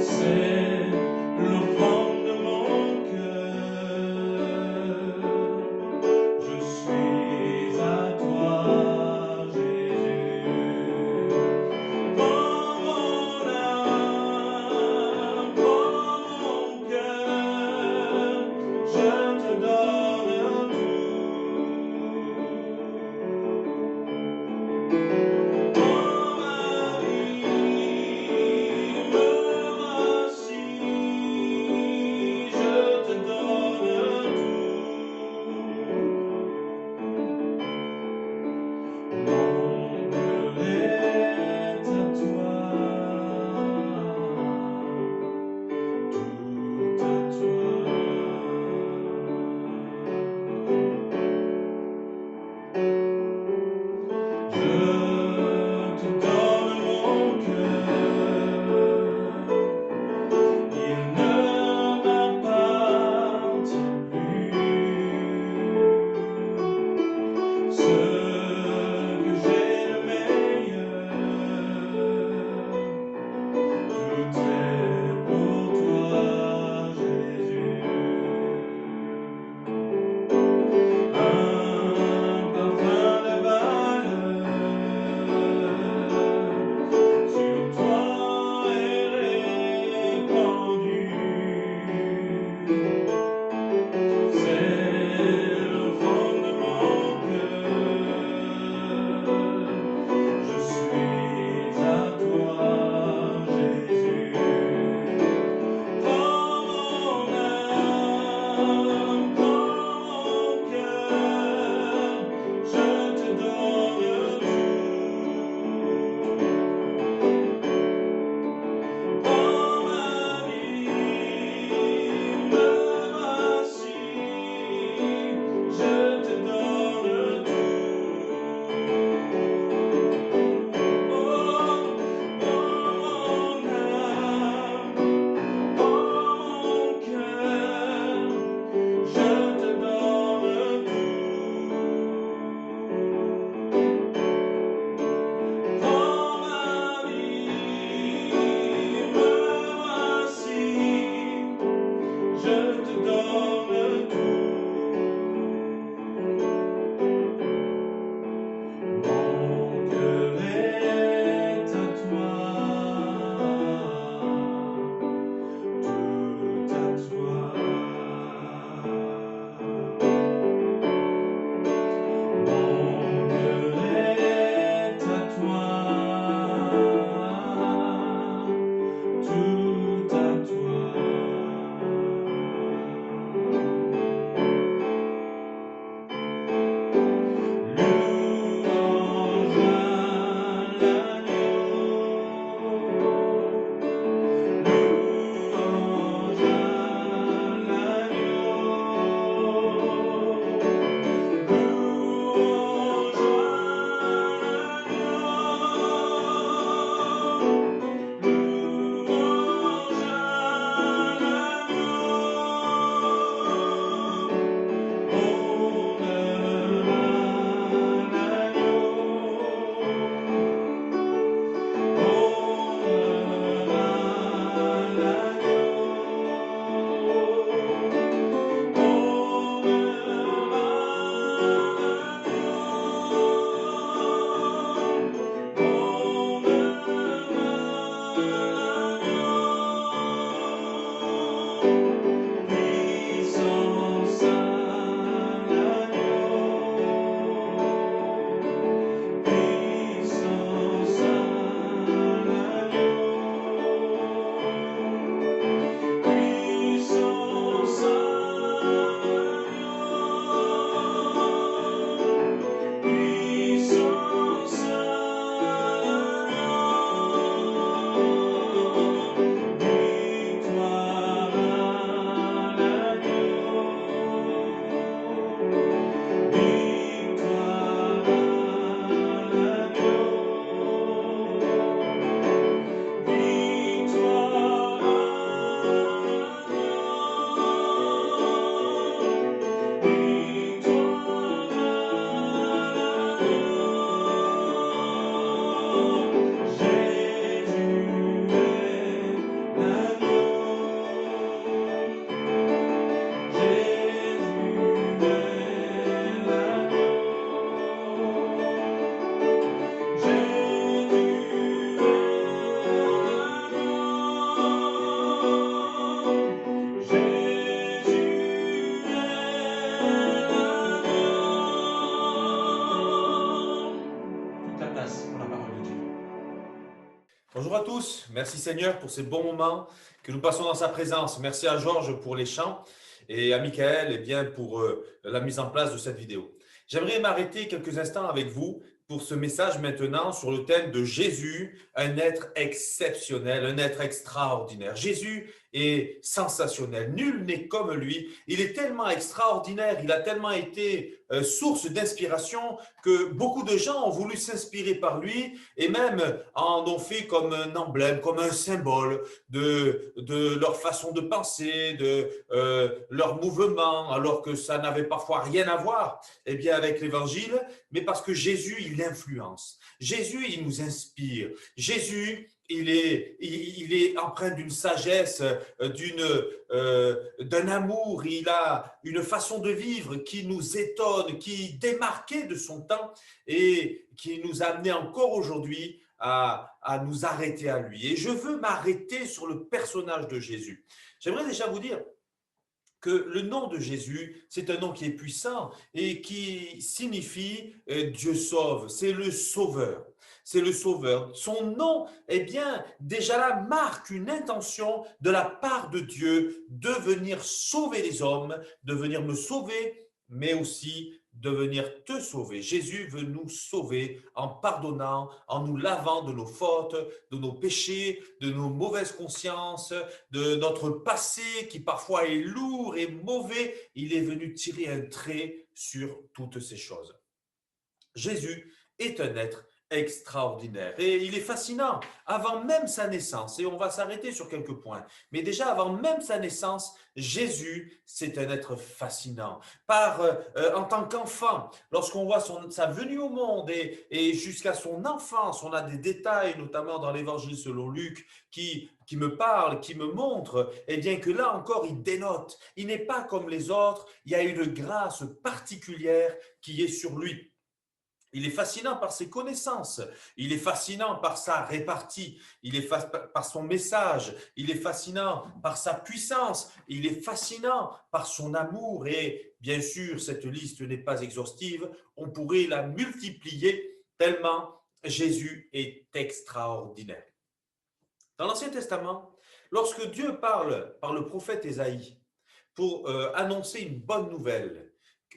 C'est l'offrande de mon cœur. Je suis à toi, Jésus. Prends mon âme, prends mon cœur, je te donne tout. Prends ma vie, me à tous. Merci Seigneur pour ces bons moments que nous passons dans sa présence. Merci à Georges pour les chants et à Michael pour la mise en place de cette vidéo. J'aimerais m'arrêter quelques instants avec vous pour ce message maintenant sur le thème de Jésus, un être exceptionnel, un être extraordinaire. Jésus est sensationnel, nul n'est comme lui. Il est tellement extraordinaire, il a tellement été source d'inspiration que beaucoup de gens ont voulu s'inspirer par lui et même en ont fait comme un emblème, comme un symbole de leur façon de penser, de leur mouvement, alors que ça n'avait parfois rien à voir avec l'évangile, mais parce que Jésus, il influence. Jésus, il nous inspire. Jésus, il est empreint d'une sagesse, d'un amour. Il a une façon de vivre qui nous étonne, qui est démarquée de son temps et qui nous a amené encore aujourd'hui à nous arrêter à lui. Et je veux m'arrêter sur le personnage de Jésus. J'aimerais déjà vous dire que le nom de Jésus, c'est un nom qui est puissant et qui signifie Dieu sauve. C'est le sauveur. C'est le sauveur. Son nom, déjà là, marque une intention de la part de Dieu de venir sauver les hommes, de venir me sauver, mais aussi de venir te sauver. Jésus veut nous sauver en pardonnant, en nous lavant de nos fautes, de nos péchés, de nos mauvaises consciences, de notre passé qui parfois est lourd et mauvais. Il est venu tirer un trait sur toutes ces choses. Jésus est un être extraordinaire et il est fascinant avant même sa naissance et on va s'arrêter sur quelques points, mais déjà avant même sa naissance, Jésus, c'est un être fascinant en tant qu'enfant, lorsqu'on voit sa venue au monde et jusqu'à son enfance, on a des détails notamment dans l'évangile selon Luc qui me parle, qui me montre que là encore il dénote, il n'est pas comme les autres, il y a une grâce particulière qui est sur lui. Il est fascinant par ses connaissances, il est fascinant par sa répartie, il est par son message, il est fascinant par sa puissance, il est fascinant par son amour et bien sûr, cette liste n'est pas exhaustive, on pourrait la multiplier tellement Jésus est extraordinaire. Dans l'Ancien Testament, lorsque Dieu parle par le prophète Ésaïe pour annoncer une bonne nouvelle,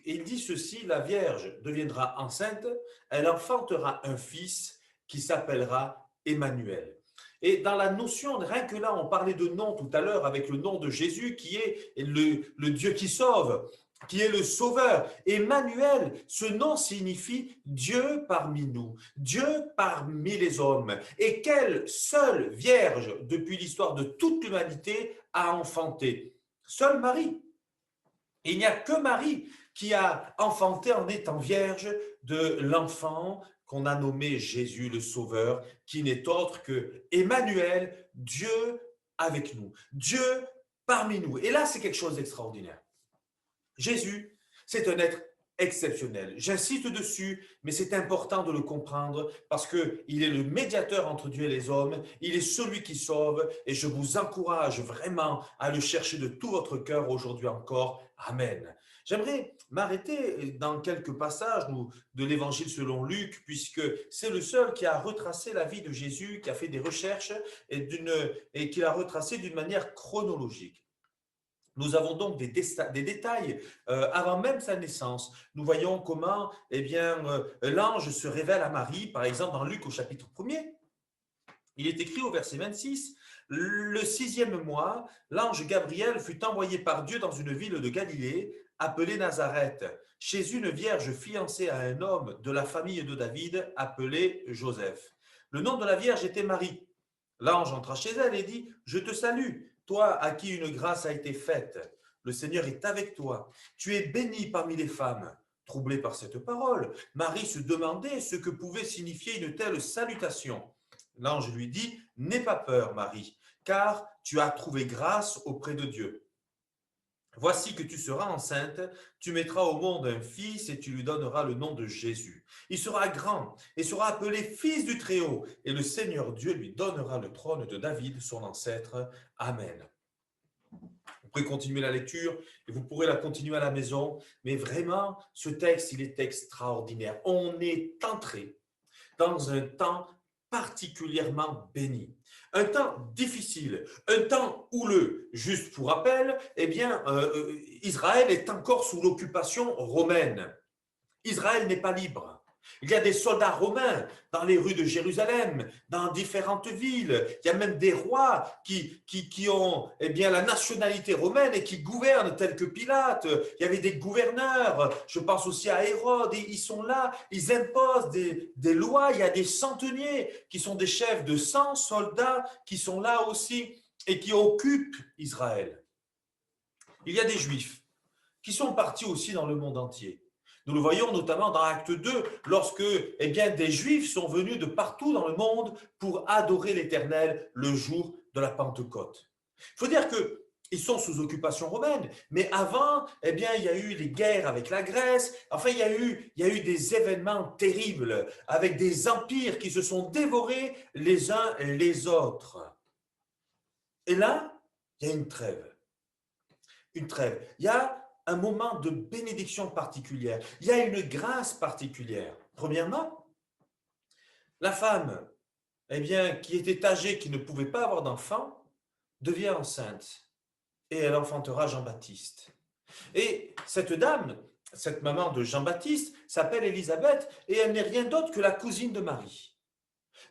il dit ceci, la Vierge deviendra enceinte, elle enfantera un fils qui s'appellera Emmanuel. Et dans la notion, rien que là, on parlait de nom tout à l'heure avec le nom de Jésus qui est le Dieu qui sauve, qui est le sauveur. Emmanuel, ce nom signifie Dieu parmi nous, Dieu parmi les hommes. Et quelle seule Vierge depuis l'histoire de toute l'humanité a enfanté? Seule Marie. Il n'y a que Marie qui a enfanté en étant vierge de l'enfant qu'on a nommé Jésus le Sauveur, qui n'est autre que Emmanuel, Dieu avec nous, Dieu parmi nous. Et là, c'est quelque chose d'extraordinaire. Jésus, c'est un être exceptionnel. J'insiste dessus, mais c'est important de le comprendre parce qu'il est le médiateur entre Dieu et les hommes, il est celui qui sauve et je vous encourage vraiment à le chercher de tout votre cœur aujourd'hui encore. Amen. J'aimerais m'arrêter dans quelques passages de l'évangile selon Luc, puisque c'est le seul qui a retracé la vie de Jésus, qui a fait des recherches et qui l'a retracé d'une manière chronologique. Nous avons donc des détails avant même sa naissance. Nous voyons comment l'ange se révèle à Marie, par exemple dans Luc au chapitre 1er. Il est écrit au verset 26, « Le 6e mois, l'ange Gabriel fut envoyé par Dieu dans une ville de Galilée appelée Nazareth, chez une vierge fiancée à un homme de la famille de David appelé Joseph. Le nom de la vierge était Marie. L'ange entra chez elle et dit, « Je te salue, toi à qui une grâce a été faite. Le Seigneur est avec toi. Tu es bénie parmi les femmes. » Troublée par cette parole, Marie se demandait ce que pouvait signifier une telle salutation. L'ange lui dit, « N'aie pas peur, Marie, car tu as trouvé grâce auprès de Dieu. Voici que tu seras enceinte, tu mettras au monde un fils et tu lui donneras le nom de Jésus. Il sera grand et sera appelé fils du Très-Haut et le Seigneur Dieu lui donnera le trône de David, son ancêtre. Amen. » Vous pouvez continuer la lecture et vous pourrez la continuer à la maison, mais vraiment, ce texte, il est extraordinaire. On est entré dans un temps particulièrement béni. un temps difficile, un temps houleux. Juste pour rappel, eh bien, Israël est encore sous l'occupation romaine. Israël n'est pas libre. Il y a des soldats romains dans les rues de Jérusalem, dans différentes villes. Il y a même des rois qui ont eh bien, la nationalité romaine et qui gouvernent, tels que Pilate. Il y avait des gouverneurs, je pense aussi à Hérode, et ils sont là, ils imposent des lois. Il y a des centeniers qui sont des chefs de 100 soldats qui sont là aussi et qui occupent Israël. Il y a des juifs qui sont partis aussi dans le monde entier. Nous le voyons notamment dans Acte 2, lorsque eh bien, des Juifs sont venus de partout dans le monde pour adorer l'Éternel le jour de la Pentecôte. Il faut dire qu'ils sont sous occupation romaine, mais avant, eh bien, il y a eu les guerres avec la Grèce, enfin, il y a eu des événements terribles avec des empires qui se sont dévorés les uns les autres. Et là, il y a une trêve. Une trêve. Il y a un moment de bénédiction particulière. Il y a une grâce particulière. Premièrement, la femme, eh bien, qui était âgée, qui ne pouvait pas avoir d'enfant, devient enceinte et elle enfantera Jean-Baptiste. Et cette dame, cette maman de Jean-Baptiste, s'appelle Élisabeth et elle n'est rien d'autre que la cousine de Marie.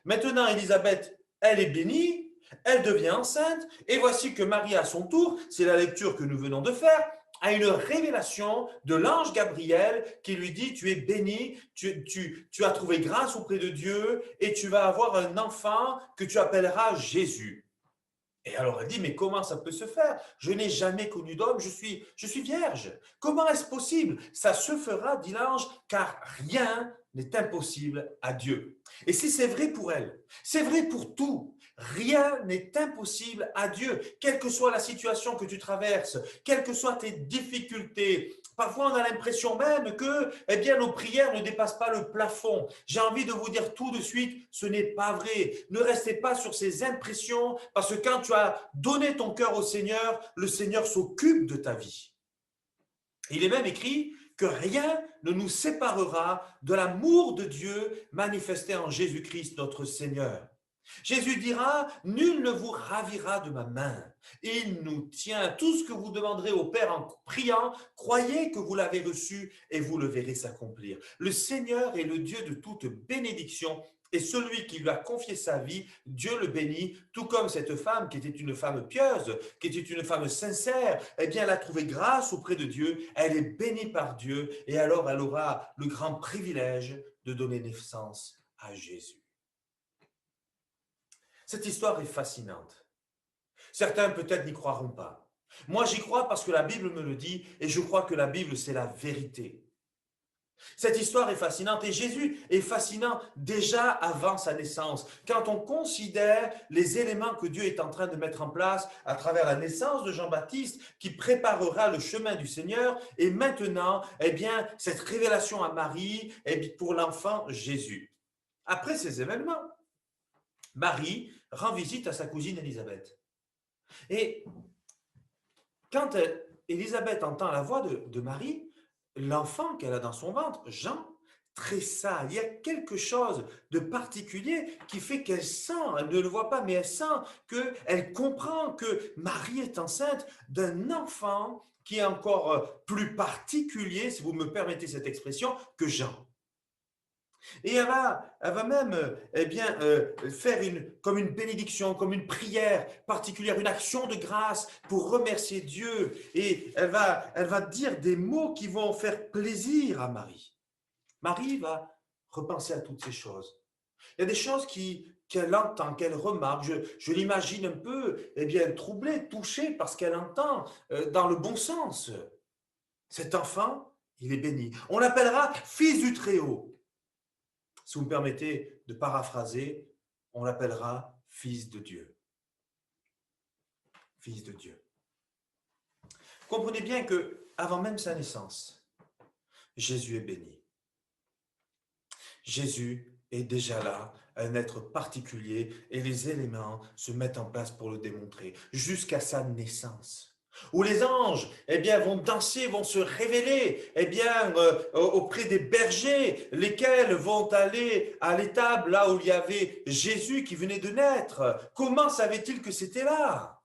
Maintenant, Élisabeth, elle est bénie, elle devient enceinte, et voici que Marie, à son tour, c'est la lecture que nous venons de faire, a une révélation de l'ange Gabriel qui lui dit, tu es bénie, tu as trouvé grâce auprès de Dieu, et tu vas avoir un enfant que tu appelleras Jésus. Et alors elle dit, mais comment ça peut se faire? Je n'ai jamais connu d'homme, je suis vierge. Comment est-ce possible? Ça se fera, dit l'ange, car rien n'est impossible à Dieu. Et si c'est vrai pour elle, c'est vrai pour tout. Rien n'est impossible à Dieu, quelle que soit la situation que tu traverses, quelles que soient tes difficultés. Parfois, on a l'impression même que, eh bien, nos prières ne dépassent pas le plafond. J'ai envie de vous dire tout de suite, ce n'est pas vrai. Ne restez pas sur ces impressions, parce que quand tu as donné ton cœur au Seigneur, le Seigneur s'occupe de ta vie. Il est même écrit que rien ne nous séparera de l'amour de Dieu manifesté en Jésus-Christ, notre Seigneur. Jésus dira, nul ne vous ravira de ma main. Il nous tient. Tout ce que vous demanderez au Père en priant, croyez que vous l'avez reçu et vous le verrez s'accomplir. Le Seigneur est le Dieu de toute bénédiction et celui qui lui a confié sa vie, Dieu le bénit, tout comme cette femme qui était une femme pieuse, qui était une femme sincère, eh bien elle a trouvé grâce auprès de Dieu, elle est bénie par Dieu et alors elle aura le grand privilège de donner naissance à Jésus. Cette histoire est fascinante. Certains peut-être n'y croiront pas. Moi, j'y crois parce que la Bible me le dit et je crois que la Bible, c'est la vérité. Cette histoire est fascinante et Jésus est fascinant déjà avant sa naissance. Quand on considère les éléments que Dieu est en train de mettre en place à travers la naissance de Jean-Baptiste qui préparera le chemin du Seigneur et maintenant, eh bien, cette révélation à Marie pour l'enfant Jésus. Après ces événements, Marie rend visite à sa cousine Élisabeth. Et quand Élisabeth entend la voix de Marie, l'enfant qu'elle a dans son ventre, Jean, tressaille. Il y a quelque chose de particulier qui fait qu'elle sent, elle ne le voit pas, mais elle sent qu'elle comprend que Marie est enceinte d'un enfant qui est encore plus particulier, si vous me permettez cette expression, que Jean. Et elle va même eh bien, faire comme une bénédiction, comme une prière particulière, une action de grâce pour remercier Dieu. Et elle va dire des mots qui vont faire plaisir à Marie. Marie va repenser à toutes ces choses. Il y a des choses qu'elle entend, qu'elle remarque. Je l'imagine un peu eh bien, troublée, touchée parce qu'elle entend dans le bon sens. Cet enfant, il est béni. On l'appellera fils du Très-Haut. Si vous me permettez de paraphraser, on l'appellera fils de Dieu. Fils de Dieu. Comprenez bien que avant même sa naissance, Jésus est béni. Jésus est déjà là, un être particulier, et les éléments se mettent en place pour le démontrer, jusqu'à sa naissance. où les anges vont danser, vont se révéler auprès des bergers, lesquels vont aller à l'étable là où il y avait Jésus qui venait de naître. Comment savaient-ils que c'était là?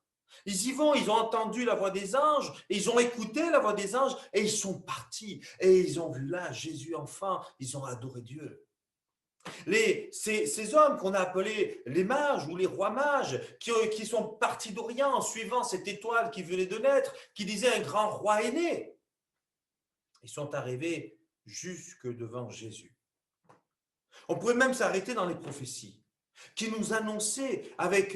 Ils y vont, ils ont entendu la voix des anges, et ils ont écouté la voix des anges, et ils sont partis, et ils ont vu là Jésus enfant, ils ont adoré Dieu. Ces hommes qu'on a appelés les mages ou les rois mages, qui sont partis d'Orient en suivant cette étoile qui venait de naître, qui disait un grand roi est né, ils sont arrivés jusque devant Jésus. On pourrait même s'arrêter dans les prophéties qui nous annonçaient avec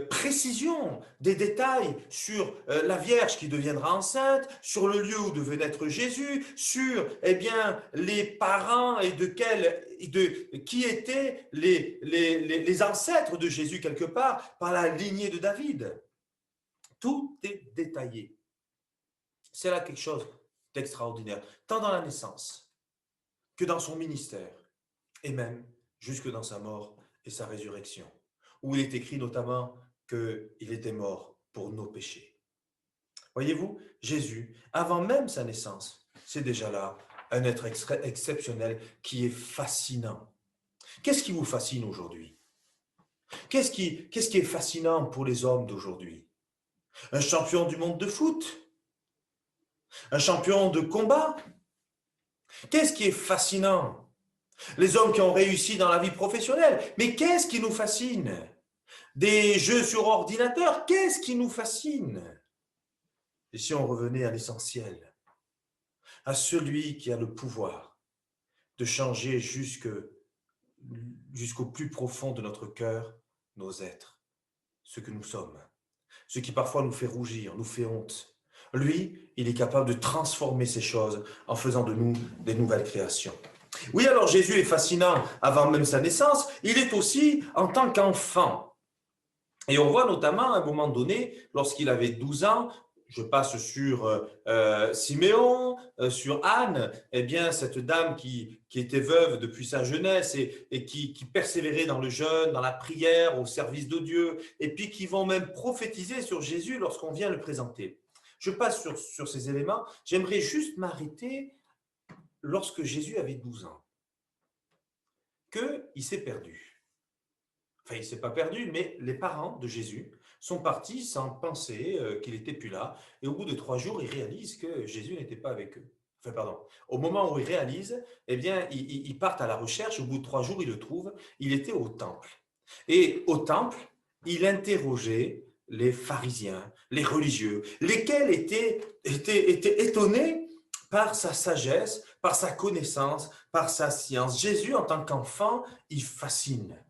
précision des détails sur la Vierge qui deviendra enceinte, sur le lieu où devait naître Jésus, sur les parents et qui étaient les ancêtres de Jésus quelque part par la lignée de David. Tout est détaillé. C'est là quelque chose d'extraordinaire, tant dans la naissance que dans son ministère et même jusque dans sa mort et sa résurrection, où il est écrit notamment qu'il était mort pour nos péchés. Voyez-vous, Jésus, avant même sa naissance, c'est déjà là un être exceptionnel qui est fascinant. Qu'est-ce qui vous fascine aujourd'hui? Qu'est-ce qui est fascinant pour les hommes d'aujourd'hui? Un champion du monde de foot? Un champion de combat? Qu'est-ce qui est fascinant? Les hommes qui ont réussi dans la vie professionnelle. Mais qu'est-ce qui nous fascine? Des jeux sur ordinateur, qu'est-ce qui nous fascine? Et si on revenait à l'essentiel, à celui qui a le pouvoir de changer jusqu'au plus profond de notre cœur, nos êtres, ce que nous sommes, ce qui parfois nous fait rougir, nous fait honte. Lui, il est capable de transformer ces choses en faisant de nous des nouvelles créations. Oui, alors Jésus est fascinant avant même sa naissance, il est aussi en tant qu'enfant. Et on voit notamment à un moment donné, lorsqu'il avait 12 ans, je passe sur Siméon, sur Anne, cette dame qui était veuve depuis sa jeunesse et qui persévérait dans le jeûne, dans la prière, au service de Dieu, et puis qui vont même prophétiser sur Jésus lorsqu'on vient le présenter. Je passe sur ces éléments, j'aimerais juste m'arrêter lorsque Jésus avait 12 ans, qu'il s'est perdu. Enfin, il ne s'est pas perdu, mais les parents de Jésus sont partis sans penser qu'il n'était plus là. Et au bout de 3 jours, ils réalisent que Jésus n'était pas avec eux. Enfin, pardon. Au moment où ils réalisent, ils partent à la recherche. Au bout de 3 jours, ils le trouvent. Il était au temple. Et au temple, il interrogeait les pharisiens, les religieux, lesquels étaient étonnés par sa sagesse, par sa connaissance, par sa science. Jésus, en tant qu'enfant, il fascine.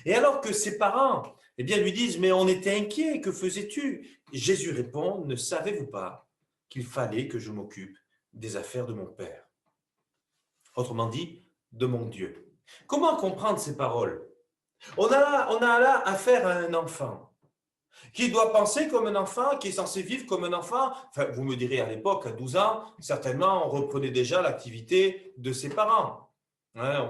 Et alors que ses parents lui disent « Mais on était inquiets, que faisais-tu » Jésus répond « Ne savez-vous pas qu'il fallait que je m'occupe des affaires de mon Père ?» Autrement dit, de mon Dieu. Comment comprendre ces paroles? On a là affaire à un enfant qui doit penser comme un enfant, qui est censé vivre comme un enfant. Enfin, vous me direz, à l'époque, à 12 ans, certainement, on reprenait déjà l'activité de ses parents. Hein,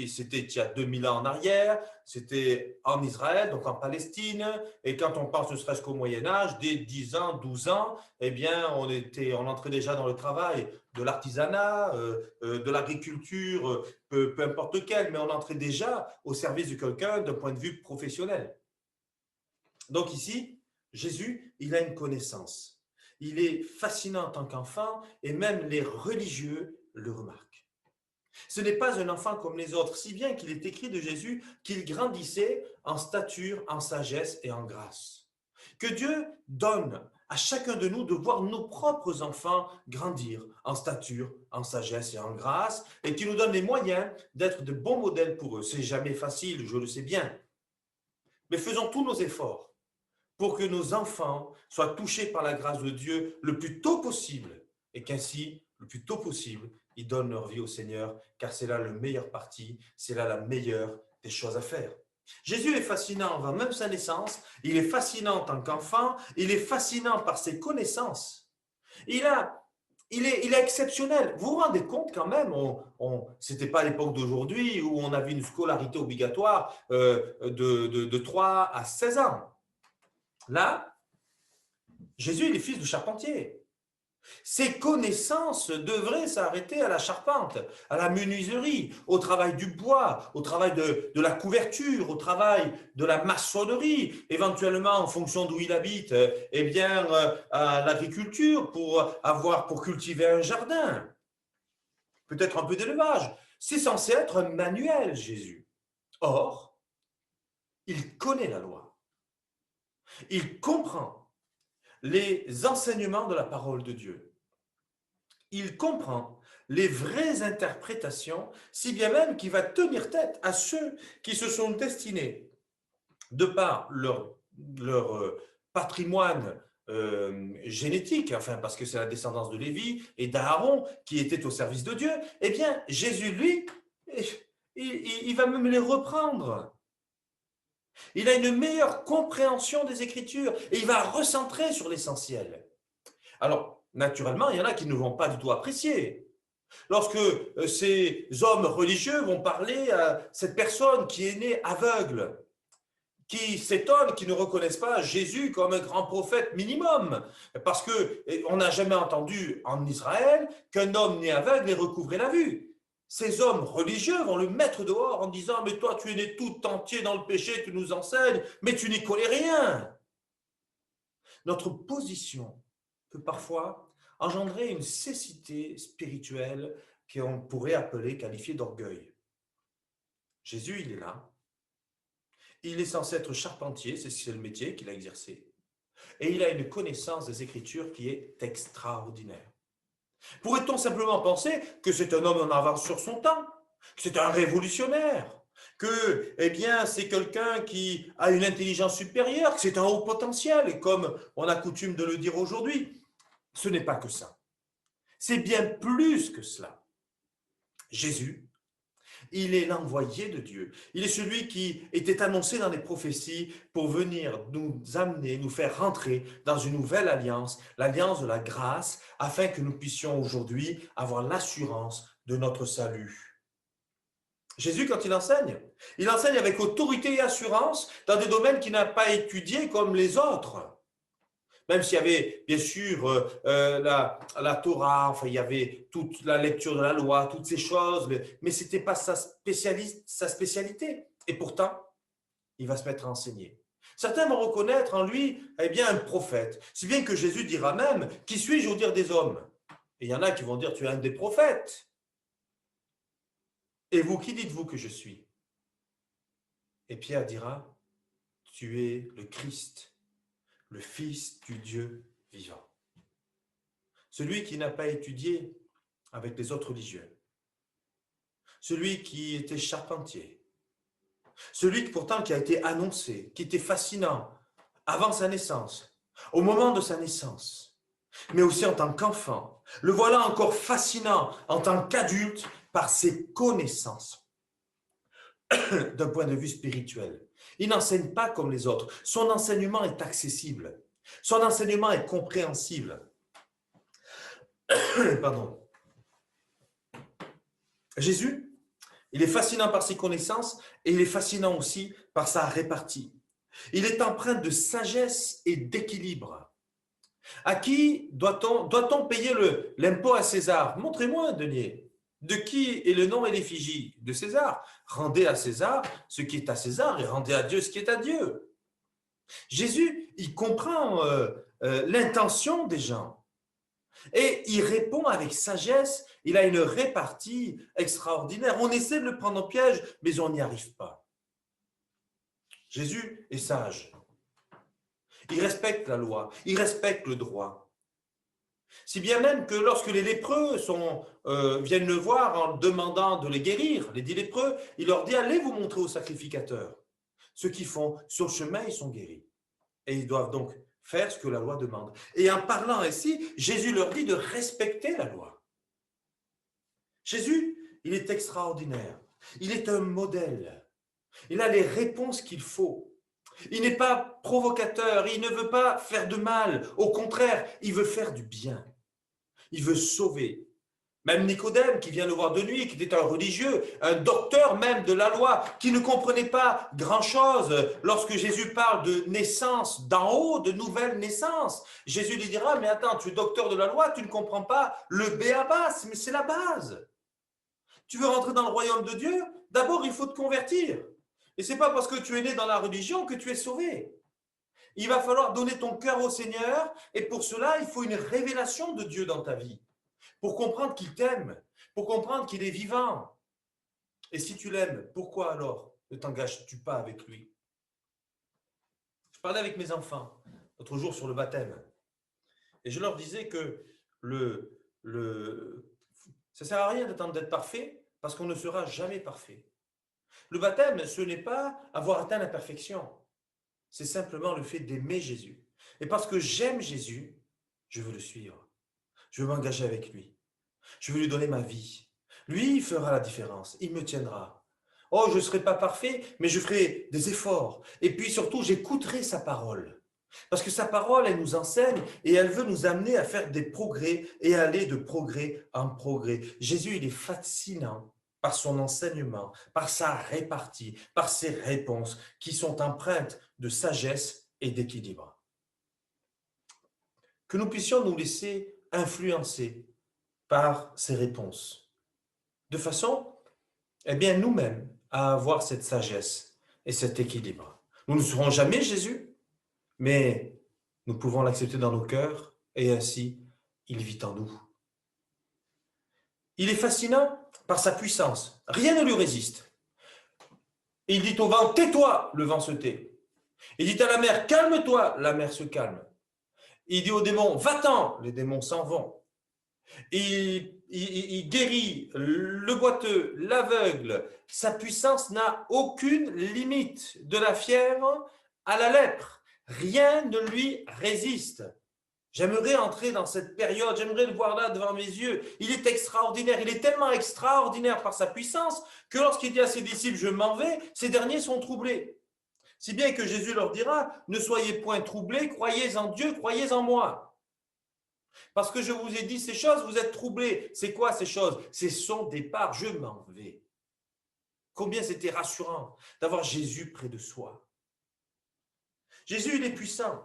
c'était il y a 2000 ans en arrière, c'était en Israël, donc en Palestine, et quand on pense ne serait-ce qu'au Moyen-Âge, dès 10 ans, 12 ans, on entrait déjà dans le travail de l'artisanat, de l'agriculture, peu importe lequel, mais on entrait déjà au service de quelqu'un d'un point de vue professionnel. Donc ici, Jésus, il a une connaissance. Il est fascinant en tant qu'enfant et même les religieux le remarquent. Ce n'est pas un enfant comme les autres, si bien qu'il est écrit de Jésus qu'il grandissait en stature, en sagesse et en grâce. Que Dieu donne à chacun de nous de voir nos propres enfants grandir en stature, en sagesse et en grâce, et qu'il nous donne les moyens d'être de bons modèles pour eux. C'est jamais facile, je le sais bien. Mais faisons tous nos efforts pour que nos enfants soient touchés par la grâce de Dieu le plus tôt possible et qu'ainsi, le plus tôt possible, ils donnent leur vie au Seigneur, car c'est là le meilleur parti, c'est là la meilleure des choses à faire. Jésus est fascinant avant même sa naissance, il est fascinant en tant qu'enfant, il est fascinant par ses connaissances. Il est exceptionnel. Vous vous rendez compte quand même, ce n'était pas à l'époque d'aujourd'hui où on avait une scolarité obligatoire de 3 à 16 ans. Là, Jésus, il est fils de charpentier. Ses connaissances devraient s'arrêter à la charpente, à la menuiserie, au travail du bois, au travail de la couverture, au travail de la maçonnerie, éventuellement en fonction d'où il habite, eh bien, à l'agriculture pour cultiver un jardin, peut-être un peu d'élevage. C'est censé être un manuel, Jésus. Or, il connaît la loi. Il comprend les enseignements de la parole de Dieu. Il comprend les vraies interprétations, si bien même qu'il va tenir tête à ceux qui se sont destinés, de par leur patrimoine génétique, enfin parce que c'est la descendance de Lévi et d'Aaron qui étaient au service de Dieu, eh bien Jésus, lui, il va même les reprendre. Il a une meilleure compréhension des Écritures et il va recentrer sur l'essentiel. Alors, naturellement, il y en a qui ne vont pas du tout apprécier. Lorsque ces hommes religieux vont parler à cette personne qui est née aveugle, qui s'étonne, qui ne reconnaissent pas Jésus comme un grand prophète minimum, parce qu'on n'a jamais entendu en Israël qu'un homme né aveugle ait recouvré la vue. Ces hommes religieux vont le mettre dehors en disant « Mais toi, tu es né tout entier dans le péché, tu nous enseignes, mais tu n'y connais rien !» Notre position peut parfois engendrer une cécité spirituelle qu'on pourrait qualifier d'orgueil. Jésus, il est là. Il est censé être charpentier, c'est le métier qu'il a exercé. Et il a une connaissance des Écritures qui est extraordinaire. Pourrait-on simplement penser que c'est un homme en avance sur son temps, que c'est un révolutionnaire, que c'est quelqu'un qui a une intelligence supérieure, que c'est un haut potentiel, comme on a coutume de le dire aujourd'hui? Ce n'est pas que ça. C'est bien plus que cela. Jésus, il est l'envoyé de Dieu. Il est celui qui était annoncé dans les prophéties pour venir nous amener, nous faire rentrer dans une nouvelle alliance, l'alliance de la grâce, afin que nous puissions aujourd'hui avoir l'assurance de notre salut. Jésus, quand il enseigne avec autorité et assurance dans des domaines qu'il n'a pas étudiés comme les autres. Même s'il y avait bien sûr la Torah, enfin il y avait toute la lecture de la loi, toutes ces choses, mais ce n'était pas sa spécialité. Et pourtant, il va se mettre à enseigner. Certains vont reconnaître en lui un prophète. Si bien que Jésus dira même, « Qui suis-je au dire des hommes ?» Et il y en a qui vont dire, « Tu es un des prophètes. » Et vous, qui dites-vous que je suis? Et Pierre dira, « Tu es le Christ, le Fils du Dieu vivant. » Celui qui n'a pas étudié avec les autres religieux. Celui qui était charpentier. Celui pourtant qui a été annoncé, qui était fascinant avant sa naissance, au moment de sa naissance, mais aussi en tant qu'enfant. Le voilà encore fascinant en tant qu'adulte par ses connaissances d'un point de vue spirituel. Il n'enseigne pas comme les autres. Son enseignement est accessible. Son enseignement est compréhensible. Pardon. Jésus, il est fascinant par ses connaissances et il est fascinant aussi par sa répartie. Il est empreint de sagesse et d'équilibre. À qui doit-on payer l'impôt à César? Montrez-moi un denier. De qui est le nom et l'effigie? De César. Rendez à César ce qui est à César et rendez à Dieu ce qui est à Dieu. Jésus, il comprend l'intention des gens et il répond avec sagesse. Il a une répartie extraordinaire. On essaie de le prendre en piège, mais on n'y arrive pas. Jésus est sage. Il respecte la loi, il respecte le droit. Si bien même que lorsque les lépreux viennent le voir en demandant de les guérir, les 10 lépreux, il leur dit « Allez vous montrer aux sacrificateurs ». Ceux qui font sur le chemin, ils sont guéris. Et ils doivent donc faire ce que la loi demande. Et en parlant ainsi, Jésus leur dit de respecter la loi. Jésus, il est extraordinaire. Il est un modèle. Il a les réponses qu'il faut. Il n'est pas provocateur, il ne veut pas faire de mal. Au contraire, il veut faire du bien. Il veut sauver. Même Nicodème, qui vient le voir de nuit, qui était un religieux, un docteur même de la loi, qui ne comprenait pas grand-chose lorsque Jésus parle de naissance d'en haut, de nouvelle naissance. Jésus lui dira, mais attends, tu es docteur de la loi, tu ne comprends pas le b.a.-ba, mais c'est la base. Tu veux rentrer dans le royaume de Dieu? D'abord, il faut te convertir. Et ce n'est pas parce que tu es né dans la religion que tu es sauvé. Il va falloir donner ton cœur au Seigneur, et pour cela, il faut une révélation de Dieu dans ta vie. Pour comprendre qu'il t'aime, pour comprendre qu'il est vivant. Et si tu l'aimes, pourquoi alors ne t'engages-tu pas avec lui? Je parlais avec mes enfants l'autre jour sur le baptême. Et je leur disais que ça ne sert à rien d'attendre d'être parfait parce qu'on ne sera jamais parfait. Le baptême, ce n'est pas avoir atteint la perfection. C'est simplement le fait d'aimer Jésus. Et parce que j'aime Jésus, je veux le suivre. Je veux m'engager avec lui. Je veux lui donner ma vie. Lui, il fera la différence. Il me tiendra. Oh, je ne serai pas parfait, mais je ferai des efforts. Et puis surtout, j'écouterai sa parole. Parce que sa parole, elle nous enseigne et elle veut nous amener à faire des progrès et aller de progrès en progrès. Jésus, il est fascinant par son enseignement, par sa répartie, par ses réponses qui sont empreintes de sagesse et d'équilibre. Que nous puissions nous laisser influencer par ses réponses, de façon, eh bien, nous-mêmes, à avoir cette sagesse et cet équilibre. Nous ne serons jamais Jésus, mais nous pouvons l'accepter dans nos cœurs et ainsi, il vit en nous. Il est fascinant par sa puissance. Rien ne lui résiste. Il dit au vent, tais-toi, le vent se tait. Il dit à la mer, calme-toi, la mer se calme. Il dit aux démons, va-t'en, les démons s'en vont. Il guérit le boiteux, l'aveugle. Sa puissance n'a aucune limite. De la fièvre à la lèpre, rien ne lui résiste. J'aimerais entrer dans cette période, j'aimerais le voir là devant mes yeux. Il est extraordinaire, il est tellement extraordinaire par sa puissance que lorsqu'il dit à ses disciples, je m'en vais, ces derniers sont troublés. Si bien que Jésus leur dira, ne soyez point troublés, croyez en Dieu, croyez en moi. Parce que je vous ai dit ces choses, vous êtes troublés. C'est quoi ces choses? C'est son départ, je m'en vais. Combien c'était rassurant d'avoir Jésus près de soi. Jésus, il est puissant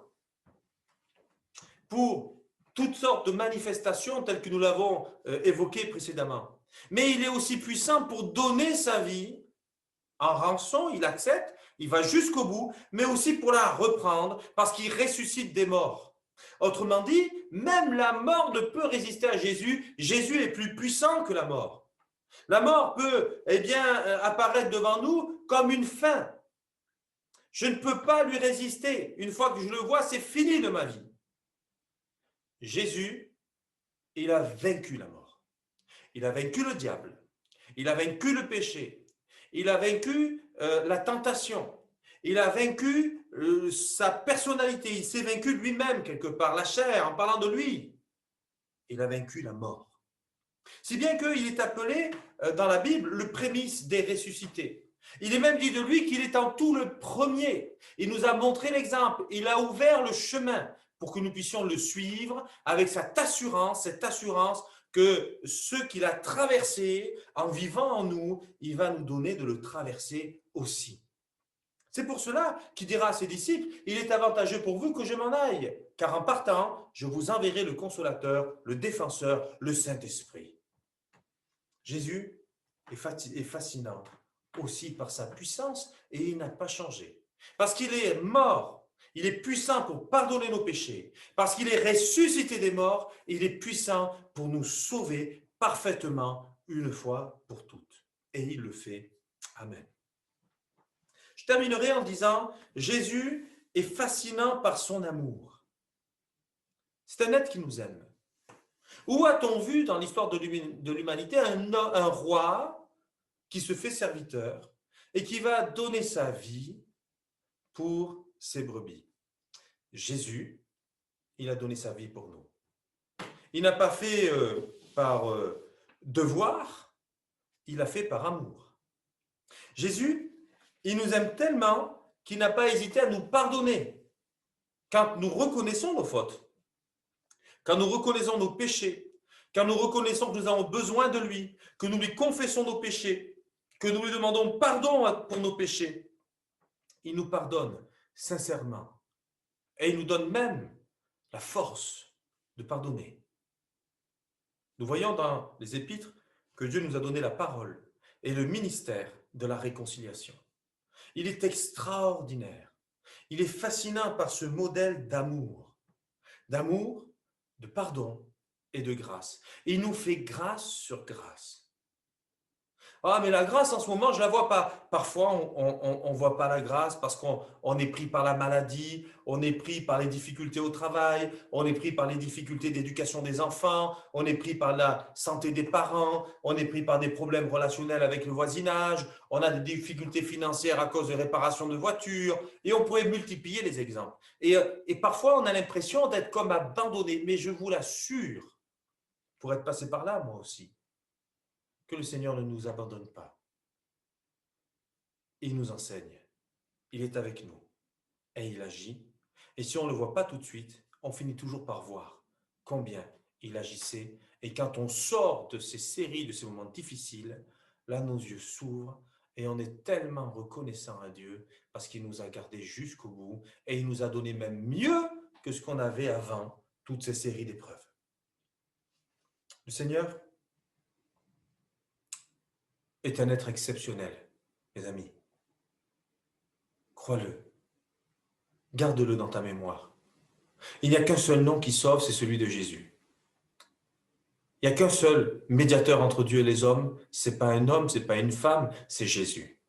pour toutes sortes de manifestations telles que nous l'avons évoquées précédemment. Mais il est aussi puissant pour donner sa vie en rançon, il accepte, il va jusqu'au bout, mais aussi pour la reprendre parce qu'il ressuscite des morts. Autrement dit, même la mort ne peut résister à Jésus. Jésus est plus puissant que la mort. La mort peut apparaître devant nous comme une fin. Je ne peux pas lui résister. Une fois que je le vois, c'est fini de ma vie. Jésus, il a vaincu la mort. Il a vaincu le diable. Il a vaincu le péché. Il a vaincu la tentation. Il a vaincu sa personnalité. Il s'est vaincu lui-même quelque part, la chair, en parlant de lui. Il a vaincu la mort. Si bien qu'il est appelé dans la Bible le prémisse des ressuscités. Il est même dit de lui qu'il est en tout le premier. Il nous a montré l'exemple. Il a ouvert le chemin pour que nous puissions le suivre avec cette assurance que ce qu'il a traversé, en vivant en nous, il va nous donner de le traverser aussi. C'est pour cela qu'il dira à ses disciples, il est avantageux pour vous que je m'en aille, car en partant, je vous enverrai le consolateur, le défenseur, le Saint-Esprit. Jésus est fascinant aussi par sa puissance et il n'a pas changé. Parce qu'il est mort, il est puissant pour pardonner nos péchés. Parce qu'il est ressuscité des morts, il est puissant pour nous sauver parfaitement une fois pour toutes. Et il le fait. Amen. Je terminerai en disant, Jésus est fascinant par son amour. C'est un être qui nous aime. Où a-t-on vu dans l'histoire de l'humanité un roi qui se fait serviteur et qui va donner sa vie pour ses brebis? Jésus, il a donné sa vie pour nous. Il n'a pas fait par devoir, il a fait par amour. Jésus, il nous aime tellement qu'il n'a pas hésité à nous pardonner quand nous reconnaissons nos fautes, quand nous reconnaissons nos péchés, quand nous reconnaissons que nous avons besoin de lui, que nous lui confessons nos péchés, que nous lui demandons pardon pour nos péchés, il nous pardonne sincèrement. Et il nous donne même la force de pardonner. Nous voyons dans les Épîtres que Dieu nous a donné la parole et le ministère de la réconciliation. Il est extraordinaire. Il est fascinant par ce modèle d'amour, de pardon et de grâce. Et il nous fait grâce sur grâce. Ah, mais la grâce, en ce moment, je ne la vois pas. Parfois, on ne voit pas la grâce parce qu'on est pris par la maladie, on est pris par les difficultés au travail, on est pris par les difficultés d'éducation des enfants, on est pris par la santé des parents, on est pris par des problèmes relationnels avec le voisinage, on a des difficultés financières à cause de réparation de voitures, et on pourrait multiplier les exemples. Et parfois, on a l'impression d'être comme abandonné, mais je vous l'assure, pour être passé par là, moi aussi, que le Seigneur ne nous abandonne pas. Il nous enseigne. Il est avec nous. Et il agit. Et si on ne le voit pas tout de suite, on finit toujours par voir combien il agissait. Et quand on sort de ces séries, de ces moments difficiles, là, nos yeux s'ouvrent et on est tellement reconnaissant à Dieu parce qu'il nous a gardés jusqu'au bout et il nous a donné même mieux que ce qu'on avait avant toutes ces séries d'épreuves. Le Seigneur est un être exceptionnel, mes amis. Crois-le. Garde-le dans ta mémoire. Il n'y a qu'un seul nom qui sauve, c'est celui de Jésus. Il n'y a qu'un seul médiateur entre Dieu et les hommes. Ce n'est pas un homme, ce n'est pas une femme, c'est Jésus.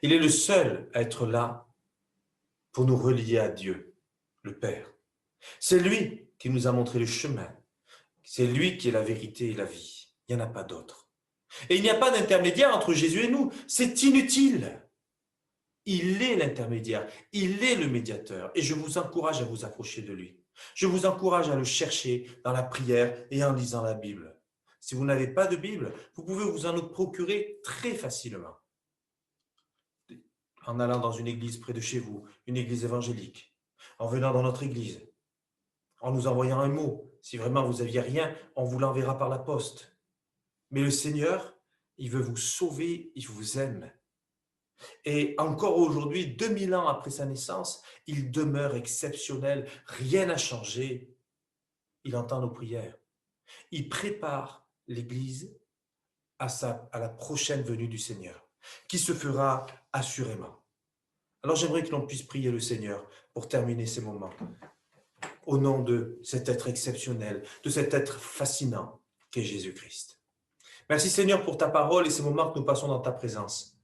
Il est le seul à être là pour nous relier à Dieu, le Père. C'est lui qui nous a montré le chemin. C'est lui qui est la vérité et la vie. Il n'y en a pas d'autre. Et il n'y a pas d'intermédiaire entre Jésus et nous. C'est inutile. Il est l'intermédiaire, il est le médiateur. Et je vous encourage à vous approcher de lui. Je vous encourage à le chercher dans la prière et en lisant la Bible. Si vous n'avez pas de Bible, vous pouvez vous en procurer très facilement. En allant dans une église près de chez vous, une église évangélique, en venant dans notre église, en nous envoyant un mot. Si vraiment vous n'aviez rien, on vous l'enverra par la poste. Mais le Seigneur, il veut vous sauver, il vous aime. Et encore aujourd'hui, 2000 ans après sa naissance, il demeure exceptionnel. Rien n'a changé. Il entend nos prières. Il prépare l'Église à la prochaine venue du Seigneur, qui se fera assurément. Alors j'aimerais que l'on puisse prier le Seigneur pour terminer ces moments. Au nom de cet être exceptionnel, de cet être fascinant qu'est Jésus-Christ. Merci Seigneur pour ta parole et ces moments que nous passons dans ta présence.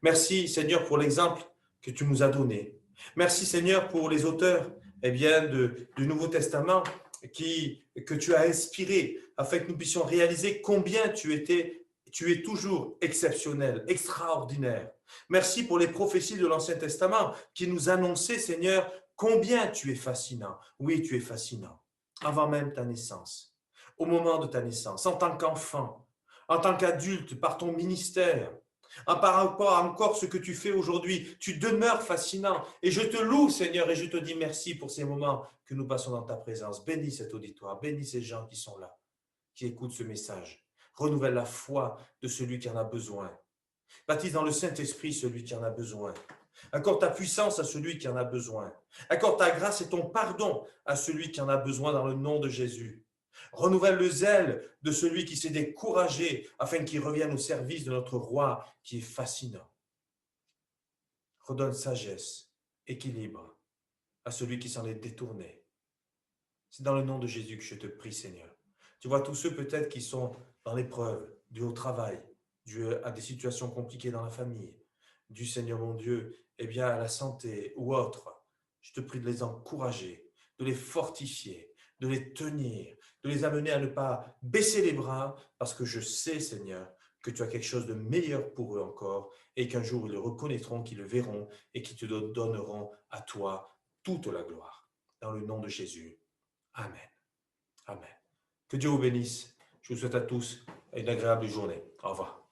Merci Seigneur pour l'exemple que tu nous as donné. Merci Seigneur pour les auteurs du Nouveau Testament que tu as inspirés afin que nous puissions réaliser combien tu es toujours exceptionnel, extraordinaire. Merci pour les prophéties de l'Ancien Testament qui nous annonçaient Seigneur combien tu es fascinant. Oui, tu es fascinant. Avant même ta naissance, au moment de ta naissance, en tant qu'enfant, en tant qu'adulte, par ton ministère, par rapport à encore ce que tu fais aujourd'hui, tu demeures fascinant. Et je te loue, Seigneur, et je te dis merci pour ces moments que nous passons dans ta présence. Bénis cet auditoire, bénis ces gens qui sont là, qui écoutent ce message. Renouvelle la foi de celui qui en a besoin. Baptise dans le Saint-Esprit celui qui en a besoin. Accorde ta puissance à celui qui en a besoin. Accorde ta grâce et ton pardon à celui qui en a besoin dans le nom de Jésus. Renouvelle le zèle de celui qui s'est découragé afin qu'il revienne au service de notre roi qui est fascinant. Redonne sagesse, équilibre à celui qui s'en est détourné. C'est dans le nom de Jésus que je te prie, Seigneur. Tu vois tous ceux peut-être qui sont dans l'épreuve, dû au travail, dû à des situations compliquées dans la famille, dû, Seigneur mon Dieu, à la santé ou autre. Je te prie de les encourager, de les fortifier, de les tenir, de les amener à ne pas baisser les bras parce que je sais, Seigneur, que tu as quelque chose de meilleur pour eux encore et qu'un jour ils le reconnaîtront, qu'ils le verront et qu'ils te donneront à toi toute la gloire. Dans le nom de Jésus. Amen. Amen. Que Dieu vous bénisse. Je vous souhaite à tous une agréable journée. Au revoir.